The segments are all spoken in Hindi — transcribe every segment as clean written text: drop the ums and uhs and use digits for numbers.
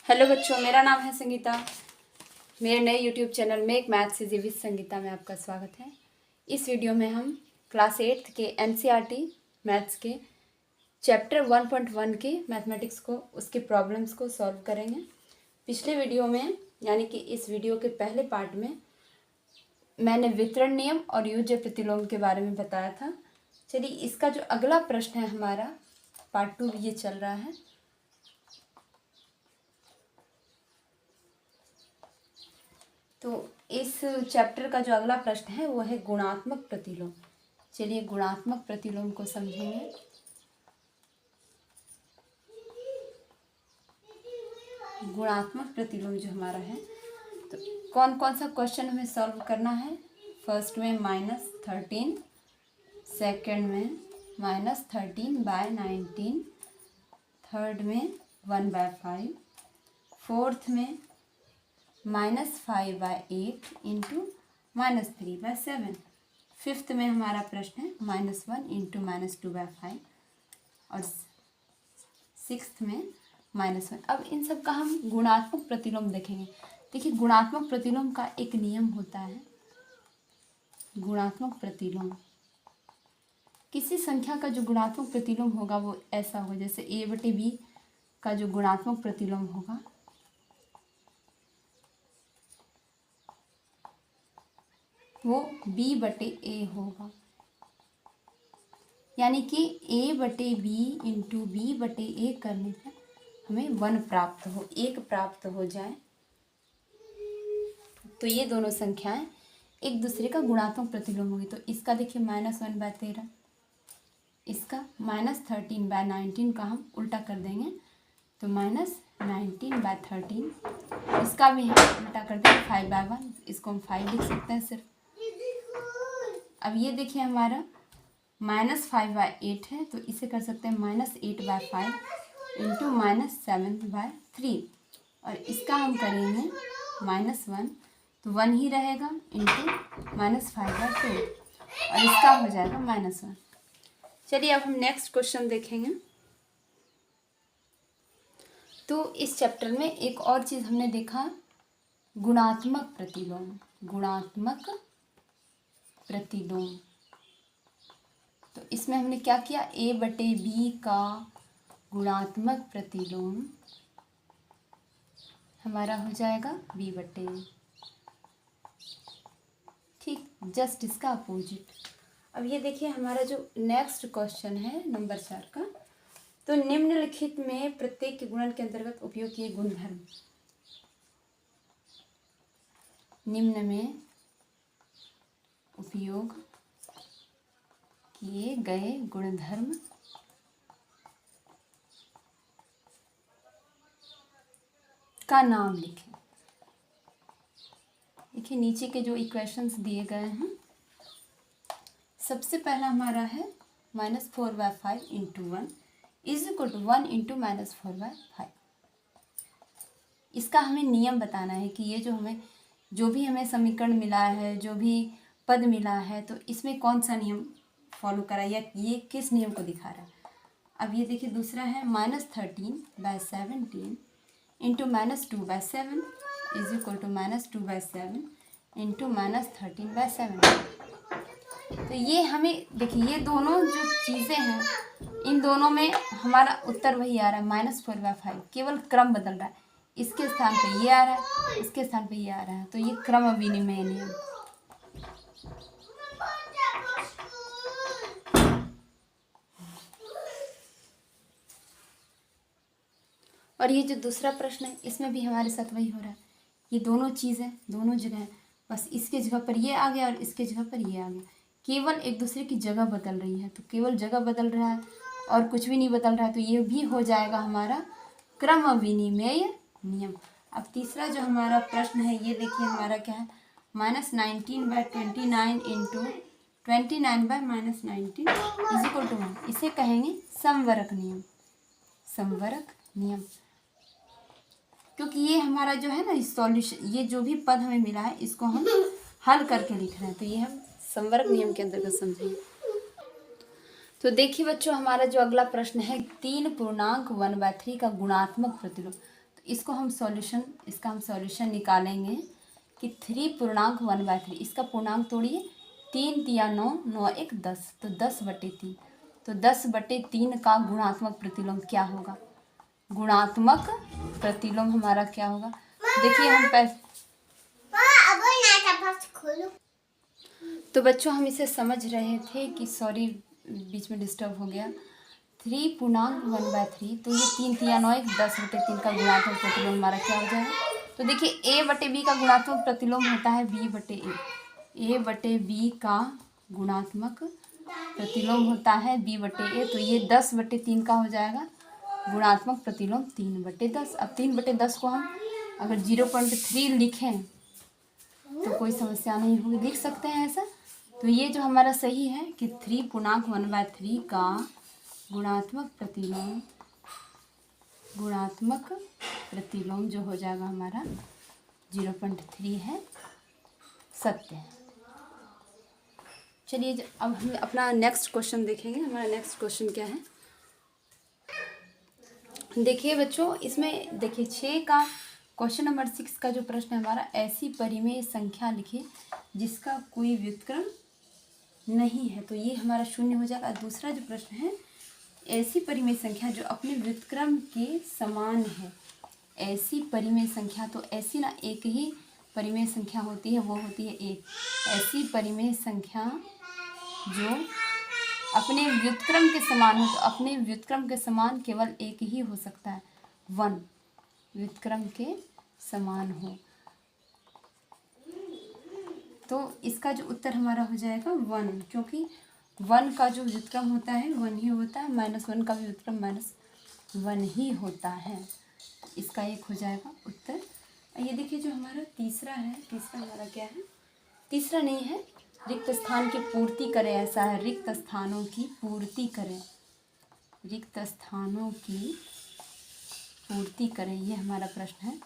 हेलो बच्चों, मेरा नाम है संगीता। मेरे नए यूट्यूब चैनल में एक मैथ से जीवित संगीता में आपका स्वागत है। इस वीडियो में हम क्लास 8 के एनसीईआरटी मैथ्स के चैप्टर 1.1 के मैथमेटिक्स को उसके प्रॉब्लम्स को सॉल्व करेंगे। पिछले वीडियो में यानी कि इस वीडियो के पहले पार्ट में मैंने वितरण नियम और युज्य प्रतिलोम के बारे में बताया था। चलिए, इसका जो अगला प्रश्न है हमारा पार्ट 2 ये चल रहा है। तो इस चैप्टर का जो अगला प्रश्न है वो है गुणात्मक प्रतिलोम। चलिए गुणात्मक प्रतिलोम को समझेंगे। गुणात्मक प्रतिलोम जो हमारा है तो कौन कौन सा क्वेश्चन हमें सॉल्व करना है। फर्स्ट में -13, सेकंड में -13/19, थर्ड में 1/5, फोर्थ में -5/8 इंटू -3/7, फिफ्थ में हमारा प्रश्न है -1 इंटू -2/5 और सिक्स्थ में -1। अब इन सब का हम गुणात्मक प्रतिलोम देखेंगे। देखिए, गुणात्मक प्रतिलोम का एक नियम होता है। गुणात्मक प्रतिलोम किसी संख्या का जो गुणात्मक प्रतिलोम होगा वो ऐसा होगा, जैसे a/b का जो गुणात्मक प्रतिलोम होगा वो b/a होगा। यानी कि a/b इंटू b/a करने पर हमें 1 प्राप्त हो, 1 प्राप्त हो जाए तो ये दोनों संख्याएं एक दूसरे का गुणात्मक प्रतिलोम होगी। तो इसका देखिए -1/13, इसका -13/19 का हम उल्टा कर देंगे तो -19/13, इसका भी हम उल्टा कर देंगे 5/1, इसको हम 5 लिख सकते हैं सिर्फ। अब ये देखिए हमारा -5/8 है तो इसे कर सकते हैं -8/5 इंटू -7/3 और इसका हम करेंगे -1 तो 1 ही रहेगा इंटू -5/2 और इसका हो जाएगा -1। चलिए अब हम नेक्स्ट क्वेश्चन देखेंगे। तो इस चैप्टर में एक और चीज़ हमने देखा, गुणात्मक प्रतिलोम। गुणात्मक प्रतिलोम तो इसमें हमने क्या किया, a/b का गुणात्मक प्रतिलोम हमारा हो जाएगा b/a। ठीक, जस्ट इसका अपोजिट। अब ये देखिए हमारा जो नेक्स्ट क्वेश्चन है नंबर 4 का, तो निम्नलिखित में प्रत्येक के गुणन के अंतर्गत उपयोग किए गुणधर्म। निम्न में उपयोग किए गए गुणधर्म का नाम लिखें। देखिए नीचे के जो इक्वेशंस दिए गए हैं, सबसे पहला हमारा है -4/5 into 1 is equal to 1 into -4/5। इसका हमें नियम बताना है कि ये जो भी हमें समीकरण मिला है, जो भी पद मिला है, तो इसमें कौन सा नियम फॉलो करा या ये किस नियम को दिखा रहा है। अब ये देखिए दूसरा है -13/17 into -2/7 is equal to -2/7 into -13/7। तो ये हमें देखिए, ये दोनों जो चीज़ें हैं इन दोनों में हमारा उत्तर वही आ रहा है -4/5, केवल क्रम बदल रहा है। इसके स्थान पे ये आ रहा है, इसके स्थान पे ये आ रहा है, तो ये क्रम विनिमय नियम। और ये जो दूसरा प्रश्न है इसमें भी हमारे साथ वही हो रहा है। ये दोनों चीज़ें दोनों जगह है, बस इसके जगह पर ये आ गया और इसके जगह पर ये आ गया, केवल एक दूसरे की जगह बदल रही है। तो केवल जगह बदल रहा है और कुछ भी नहीं बदल रहा है, तो ये भी हो जाएगा हमारा क्रम विनिमय नियम। अब तीसरा जो हमारा प्रश्न है ये देखिए हमारा क्या है, -19/29 इंटू 29/-19 इज इक्वल टू 1। इसे कहेंगे समवरक नियम। समवरक नियम, क्योंकि ये हमारा जो है ना सॉल्यूशन, ये जो भी पद हमें मिला है इसको हम हल करके लिख रहे हैं, तो ये हम समवरक नियम के अंतर्गत समझेंगे। तो देखिए बच्चों, हमारा जो अगला प्रश्न है 3 पूर्णांक 1/3 का गुणात्मक प्रतिलोम। तो इसको हम इसका हम सॉल्यूशन निकालेंगे कि 3 पूर्णांक 1/3, इसका पूर्णांक तोड़िए, 3 तिया 9, 9 एक 10, तो 10/3, तो 10/3 का गुणात्मक प्रतिलोम क्या होगा? गुणात्मक प्रतिलोम हमारा क्या होगा? देखिए हम तो बच्चों हम इसे समझ रहे थे कि सॉरी बीच में डिस्टर्ब हो गया। 3 पूर्णांक 1/3, तो ये 3 तिया 9 एक 10/3 का गुणात्मक प्रतिलोम हमारा क्या हो जाएगा? तो देखिए A/B का गुणात्मक प्रतिलोम होता है B/A का गुणात्मक प्रतिलोम होता है B/A, तो ये 10/3 का हो जाएगा गुणात्मक प्रतिलोम 3/10। अब 3/10 को हम अगर 0.3 लिखें तो कोई समस्या नहीं होगी, लिख सकते हैं ऐसा। तो ये जो हमारा सही है कि 3 पूर्णांक 1/3 का गुणात्मक प्रतिलोम जो हो जाएगा हमारा 0.3 है, सत्य है। चलिए अब हम अपना नेक्स्ट क्वेश्चन देखेंगे। हमारा नेक्स्ट क्वेश्चन क्या है? देखिए बच्चों, इसमें देखिए 6 का क्वेश्चन नंबर 6 का जो प्रश्न है हमारा, ऐसी परिमेय संख्या लिखिए जिसका कोई व्युत्क्रम नहीं है, तो ये हमारा 0 हो जाएगा। दूसरा जो प्रश्न है, ऐसी परिमेय संख्या जो अपने व्युत्क्रम के समान है। ऐसी परिमेय संख्या, तो ऐसी ना एक ही परिमेय संख्या होती है, वो होती है एक। ऐसी परिमेय संख्या जो अपने व्युत्क्रम के समान हो, तो अपने व्युत्क्रम के समान केवल एक ही हो सकता है, 1, व्युत्क्रम के समान हो। तो इसका जो उत्तर हमारा हो जाएगा 1, क्योंकि 1 का जो व्युत्क्रम होता है 1 ही होता है, -1 का भी व्युत्क्रम -1 ही होता है। इसका एक हो जाएगा उत्तर। ये देखिए जो हमारा तीसरा है, तीसरा हमारा क्या है? तीसरा नहीं है, रिक्त स्थान की पूर्ति करें, ऐसा है, रिक्त स्थानों की पूर्ति करें, रिक्त स्थानों की पूर्ति करें, ये हमारा प्रश्न है।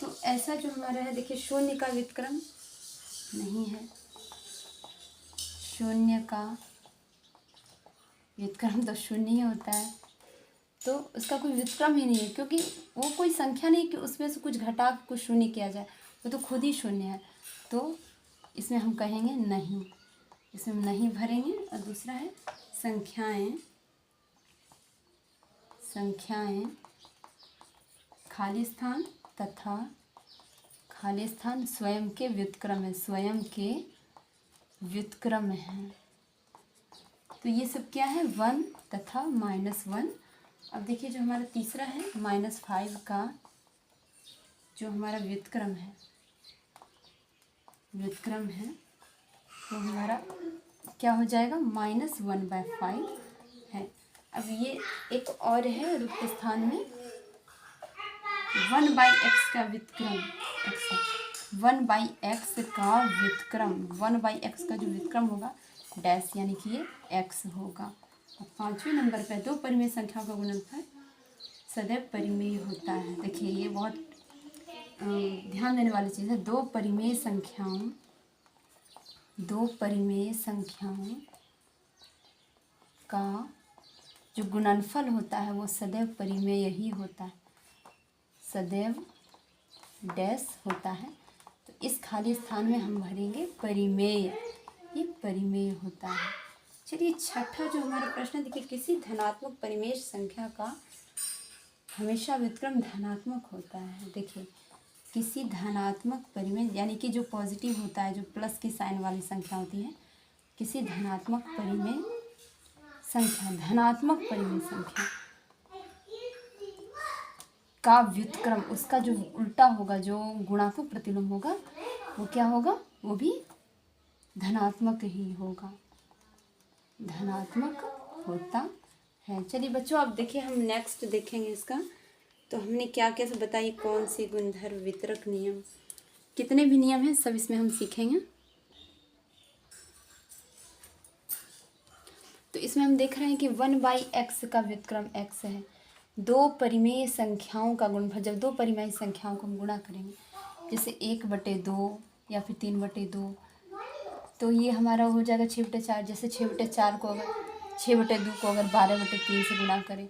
तो ऐसा जो हमारा है, देखिए 0 का व्युत्क्रम नहीं है, 0 का व्युत्क्रम तो 0 ही होता है, तो उसका कोई व्युत्क्रम ही नहीं है, क्योंकि वो कोई संख्या नहीं कि उसमें से कुछ घटा कुछ 0 किया जाए, वो तो खुद ही 0 है। तो इसमें हम कहेंगे नहीं, इसमें हम नहीं भरेंगे। और दूसरा है संख्याएं खाली स्थान तथा खाली स्थान स्वयं के व्युत्क्रम है, स्वयं के व्युत्क्रम है। तो ये सब क्या है? 1 तथा -1। अब देखिए जो हमारा तीसरा है, -5 का जो हमारा व्युत्क्रम है तो हमारा क्या हो जाएगा? -1/5 है। अब ये एक और है, रिक्त स्थान में 1/x का व्युत्क्रम, 1/x का व्युत्क्रम, 1/x का जो व्युत्क्रम होगा डैश, यानी कि ये x होगा। अब 5वें नंबर पे 2 परिमेय संख्याओं का गुणनफल सदैव परिमेय होता है। देखिए ये बहुत ध्यान देने वाली चीज़ है। 2 परिमेय संख्याओं का जो गुणनफल होता है वो सदैव परिमेय ही होता है, सदैव डैश होता है। तो इस खाली स्थान में हम भरेंगे परिमेय, ये परिमेय होता है। चलिए छठा जो हमारा प्रश्न है, देखिए किसी धनात्मक परिमेय संख्या का हमेशा व्युत्क्रम धनात्मक होता है। देखिए किसी धनात्मक परिमेय, यानी कि जो पॉजिटिव होता है, जो प्लस की साइन वाली संख्या होती है, किसी धनात्मक परिमेय संख्या का व्युत्क्रम, उसका जो उल्टा होगा, जो गुणात्मक प्रतिलोम होगा, वो क्या होगा? वो भी धनात्मक ही होगा, धनात्मक होता है। चलिए बच्चों अब देखिए हम नेक्स्ट देखेंगे इसका। तो हमने क्या क्या सब बताई, कौन सी गुणधर्म, वितरक नियम, कितने भी नियम हैं सब इसमें हम सीखेंगे। तो इसमें हम देख रहे हैं कि 1/x का व्युत्क्रम x है। 2 परिमेय संख्याओं का गुणनफल, जब 2 परिमेय संख्याओं को हम गुणा करेंगे, जैसे 1/2 या फिर 3/2, तो ये हमारा हो जाएगा 6/4। जैसे 6/4 को अगर 6/2 को अगर 12/3 से गुणा करें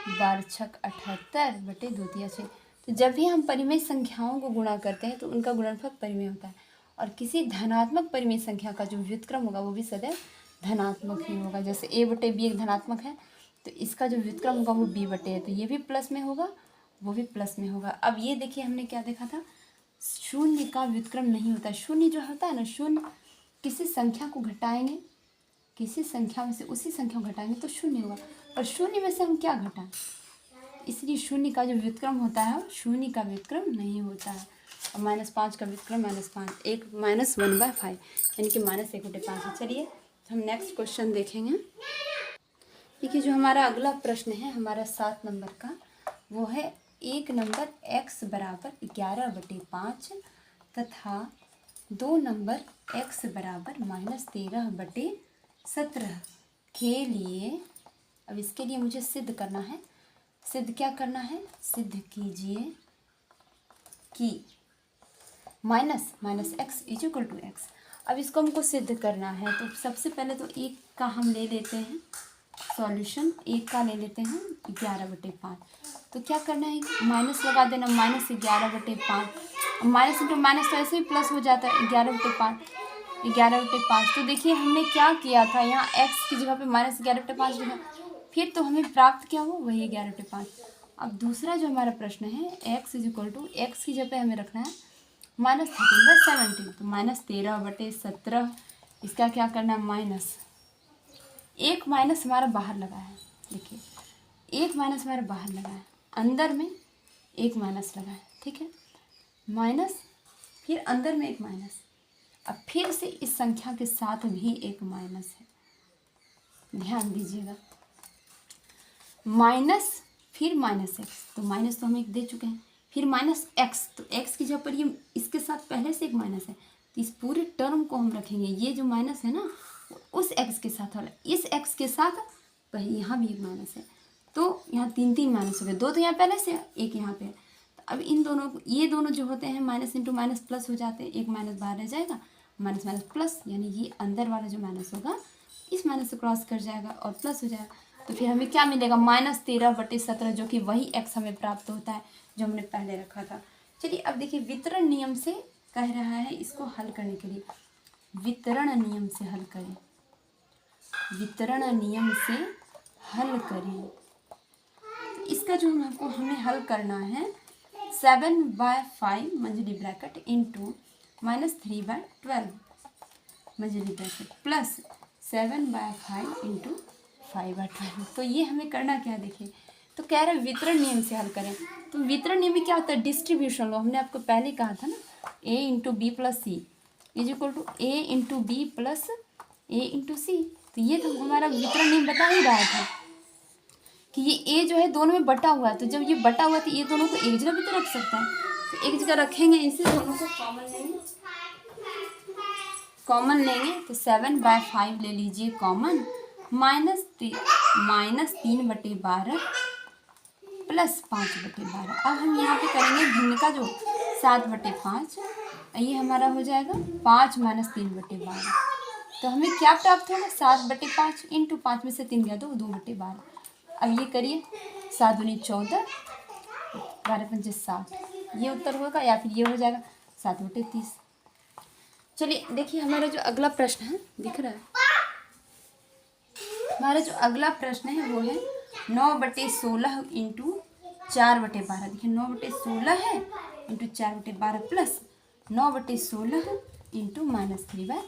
12 छक 78 बटे 2 तिया 6। तो जब भी हम परिमेय संख्याओं को गुणा करते हैं तो उनका गुणनफल परिमेय होता है, और किसी धनात्मक परिमेय संख्या का जो व्युत्क्रम होगा वो भी सदैव धनात्मक ही होगा। जैसे a बटे b एक धनात्मक है तो इसका जो व्युत्क्रम होगा वो b बटे है, तो ये भी प्लस में होगा, वो भी प्लस में होगा। अब ये देखिए हमने क्या देखा था, शून्य का व्युत्क्रम नहीं होता। शून्य जो होता है ना, शून्य किसी संख्या को घटाएंगे, किसी संख्या में से उसी संख्या को घटाएंगे तो शून्य होगा, और शून्य में से हम क्या घटाएं, इसलिए शून्य का जो व्युत्क्रम होता है शून्य का व्युत्क्रम नहीं होता है। और -5 का व्युत्क्रम -5, एक -1/5 यानी कि -1/5 है। चलिए हम नेक्स्ट क्वेश्चन देखेंगे। देखिए जो हमारा अगला प्रश्न है हमारा 7 नंबर का, वो है एक नंबर x बराबर 11/5 तथा 2 नंबर x बराबर -13/17 के लिए, अब इसके लिए मुझे सिद्ध करना है। सिद्ध क्या करना है, सिद्ध कीजिए कि माइनस x = x। अब इसको हमको सिद्ध करना है तो सबसे पहले तो एक का हम ले लेते हैं सॉल्यूशन, एक का ले लेते हैं 11/5। तो क्या करना है, माइनस लगा देना, -11/5, माइनस इंटू माइनस तो ऐसे ही प्लस हो जाता है 11/5। तो देखिए हमने क्या किया था, यहाँ x की जगह पे -11/5 लिखा, फिर तो हमें प्राप्त क्या हो वही 11/5। अब दूसरा जो हमारा प्रश्न है x = x की जगह पे हमें रखना है -13/17, तो -13/17 इसका क्या करना है माइनस, एक माइनस हमारा बाहर लगा है, देखिए एक माइनस हमारा बाहर लगा है, अंदर में एक माइनस लगा है, ठीक है, माइनस फिर अंदर में एक माइनस, अब फिर से इस संख्या के साथ भी एक माइनस है, ध्यान दीजिएगा, माइनस फिर -x, तो माइनस तो हम एक दे चुके हैं, फिर -x, तो x की जगह पर ये इसके साथ पहले से एक माइनस है, तो इस पूरे टर्म को हम रखेंगे, ये जो माइनस है ना उस x के साथ वाला, इस x के साथ पहले यहाँ भी एक माइनस है, तो यहाँ 3 माइनस हो गए, 2 तो यहाँ पहले से एक यहाँ पे है। तो अब इन दोनों, ये दोनों जो होते हैं माइनस इंटू माइनस प्लस हो जाते हैं, एक माइनस बाहर रह जाएगा, माइनस माइनस प्लस, यानी ये अंदर वाला जो माइनस होगा इस माइनस से क्रॉस कर जाएगा और प्लस हो जाएगा, तो फिर हमें क्या मिलेगा -13/17, जो कि वही x हमें प्राप्त होता है जो हमने पहले रखा था। चलिए अब देखिए वितरण नियम से कह रहा है इसको हल करने के लिए, वितरण नियम से हल करें, वितरण नियम से हल करें। तो इसका जो हमको हमें हल करना है 7/5 मंझली ब्रैकेट इंटू -3/12 मंझली ब्रैकेट प्लस 7/5 इंटू 5/12। तो ये हमें करना क्या है, देखिए तो कह रहे हैं वितरण नियम से हल करें। तो वितरण नियम में क्या होता है, डिस्ट्रीब्यूशन लॉ, हमने आपको पहले कहा था ना, a × b + c = a × b + a × c। तो ये तो हमारा वितरण नियम बता ही रहा था कि ये a जो है दोनों में बटा हुआ है, तो जब ये बटा हुआ है तो ये दोनों को एक जगह भी तो रख सकते हैं, तो एक जगह रखेंगे, इसे दोनों को कॉमन लेंगे, तो 7/5 ले लीजिए कॉमन, -3/12 प्लस 5/12। अब हम यहाँ पे करेंगे भिन्न का जो 7/5, ये हमारा हो जाएगा 5 - 3/12। तो हमें क्या प्राप्त होगा 7/5 इंटू 5 में से 3 गया तो 2/12। अब ये करिए 7 दूनी 14, 12 पंचे 60, ये उत्तर होगा, या फिर ये हो जाएगा 7/30। चलिए देखिए हमारा जो अगला प्रश्न है, दिख रहा है, हमारा जो अगला प्रश्न है वो है 9/16 इंटू 4/12। देखिए 9/16 है इंटू 4/12 प्लस 9/16 इंटू -3/9।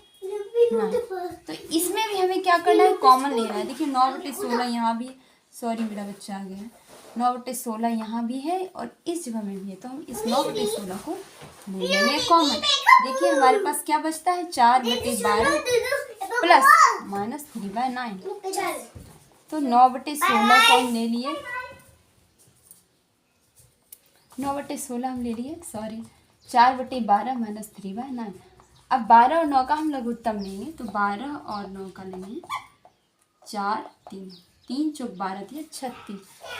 तो इसमें भी हमें क्या करना है, कॉमन लेना है। देखिए 9/16 यहाँ भी, सॉरी मेरा बच्चा आ गया है, 9/16 यहाँ भी है और इस जगह में भी है, तो हम इस 9/16 को ले लेंगे कॉमन। देखिए हमारे पास क्या बचता है 4/12 प्लस -3/9। तो 9/16 को हम ले लिए, 9/16 हम ले लिए, सॉरी 4/12 -3/9। अब 12 और 9 का हम लघुत्तम लेंगे, तो 12 और 9 का लेंगे 4 3 3 चौक 12 दिया 36,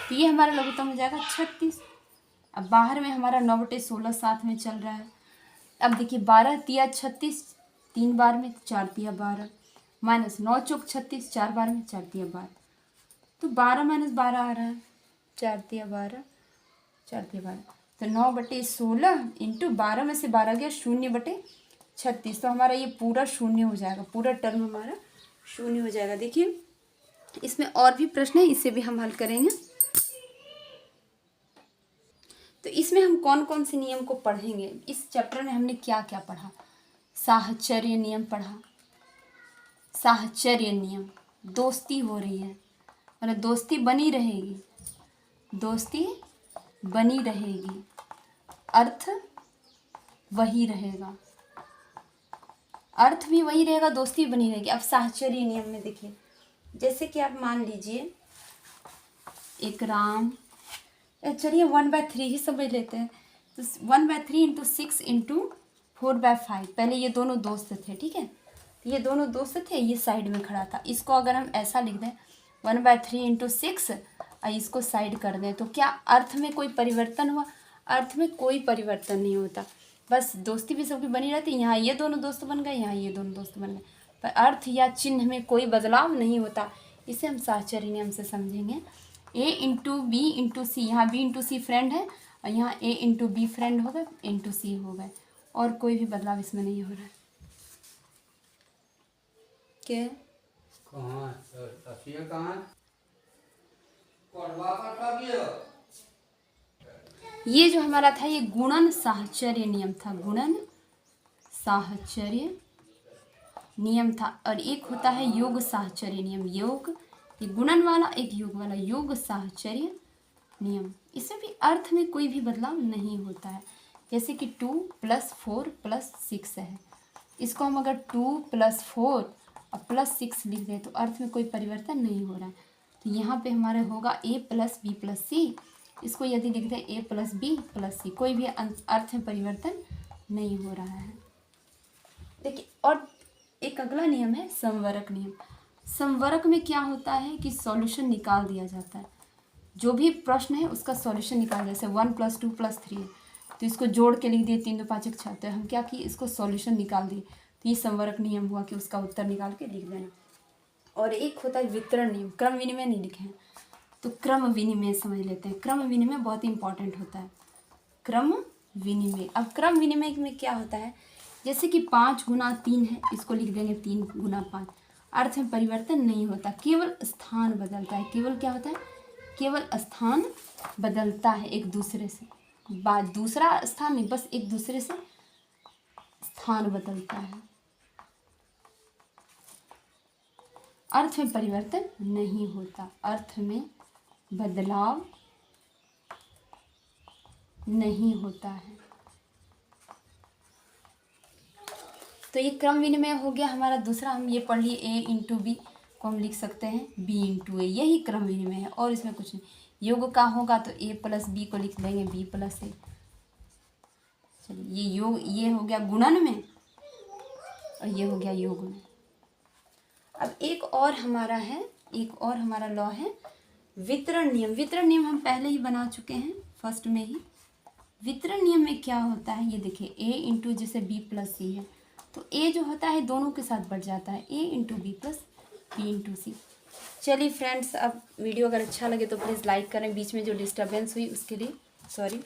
तो ये हमारा लघुत्तम हो जाएगा 36। अब बाहर में हमारा 9/16 साथ में चल रहा है। अब देखिए 12 तिया 36, 3 बार में 4 तिया 12, माइनस 9 चौक 36, 4 बार में 4 तिया 12, तो 12 - 12 आ रहा है, 4 तिया 12, 4 तिया 12, तो 9/16 इंटू 12 में से 12 गया 0/36, तो हमारा ये पूरा शून्य हो जाएगा, पूरा टर्म हमारा शून्य हो जाएगा। देखिए इसमें और भी प्रश्न है, इसे भी हम हल करेंगे। तो इसमें हम कौन कौन से नियम को पढ़ेंगे, इस चैप्टर में हमने क्या क्या पढ़ा। साहचर्य नियम पढ़ा, साहचर्य नियम, दोस्ती हो रही है मतलब दोस्ती बनी रहेगी, दोस्ती बनी रहेगी, अर्थ वही रहेगा, अर्थ भी वही रहेगा, दोस्ती बनी रहेगी। अब साहचर्य नियम में देखिए, जैसे कि आप मान लीजिए एक राम, चलिए 1/3 ही समझ लेते हैं, तो 1/3 इंटू 6 इंटू 4/5, पहले ये दोनों दोस्त थे, ठीक है, ये दोनों दोस्त थे, ये साइड में खड़ा था, इसको अगर हम ऐसा लिख दें 1/3 इंटू 6 और इसको साइड कर दें, तो क्या अर्थ में कोई परिवर्तन हुआ? अर्थ में कोई परिवर्तन नहीं होता, बस दोस्ती भी सबकी बनी रहती। यहाँ ये दोनों दोस्त बन गए, यहाँ ये दोनों दोस्त बन गए, पर अर्थ या चिन्ह में कोई बदलाव नहीं होता। इसे हम साहचर्य नियम से समझेंगे। ए इंटू बी इंटू सी, यहाँ बी इंटू सी फ्रेंड है और यहाँ ए इंटू बी फ्रेंड हो गए, इंटू सी हो गए, और कोई भी बदलाव इसमें नहीं हो रहा है। क्या ये जो हमारा था ये गुणन साहचर्य नियम था, गुणन साहचर्य नियम था, और एक होता है योग साहचर्य नियम, योग ये गुणन वाला, एक योग वाला, योग साहचर्य नियम। इसमें भी अर्थ में कोई भी बदलाव नहीं होता है, जैसे कि 2 + 4 + 6 है, इसको हम अगर 2 + 4 और +6 लिख दें तो अर्थ में कोई परिवर्तन नहीं हो रहा है, तो यहाँ पे हमारे होगा a + b + c, इसको यदि लिख दें a + b + c, कोई भी अर्थ में परिवर्तन नहीं हो रहा है। देखिए और एक अगला नियम है समवरक नियम। समवरक में क्या होता है कि सॉल्यूशन निकाल दिया जाता है, जो भी प्रश्न है उसका सॉल्यूशन निकाल, जैसे 1 + 2 + 3 है तो इसको जोड़ के लिख दिए 3 2 5 1 6, तो हम क्या किए इसको सॉल्यूशन निकाल दिए, तो ये समवरक नियम हुआ कि उसका उत्तर निकाल के लिख देना। और एक होता है वितरण नियम, क्रम विनिमय नहीं लिखे हैं तो क्रम विनिमय समझ लेते हैं। क्रम विनिमय बहुत इंपॉर्टेंट होता है, क्रम विनिमय। अब क्रम विनिमय में क्या होता है, जैसे कि 5 × 3 है, इसको लिख देंगे 3 × 5, अर्थ में परिवर्तन नहीं होता, केवल स्थान बदलता है। केवल क्या होता है, केवल स्थान बदलता है एक दूसरे से, दूसरा स्थान नहीं, बस एक दूसरे से स्थान बदलता है, अर्थ में परिवर्तन नहीं होता, अर्थ में बदलाव नहीं होता है। तो ये क्रम विनिमय हो गया हमारा दूसरा। हम ये पढ़ लिए a इंटू बी को हम लिख सकते हैं b इंटू ए, यही क्रम विनिमय है और इसमें कुछ नहीं। योग का होगा तो a + b को लिख देंगे b + a। चलिए ये योग, ये हो गया गुणन में और ये हो गया योग में। अब एक और हमारा है, एक और हमारा लॉ है वितरण नियम। वितरण नियम हम पहले ही बना चुके हैं फर्स्ट में ही। वितरण नियम में क्या होता है, ये देखिए a इंटू जैसे b + c है तो a जो होता है दोनों के साथ बढ़ जाता है, a into B + b into C. चलिए फ्रेंड्स, अब वीडियो अगर अच्छा लगे तो प्लीज़ लाइक करें, बीच में जो डिस्टर्बेंस हुई उसके लिए सॉरी।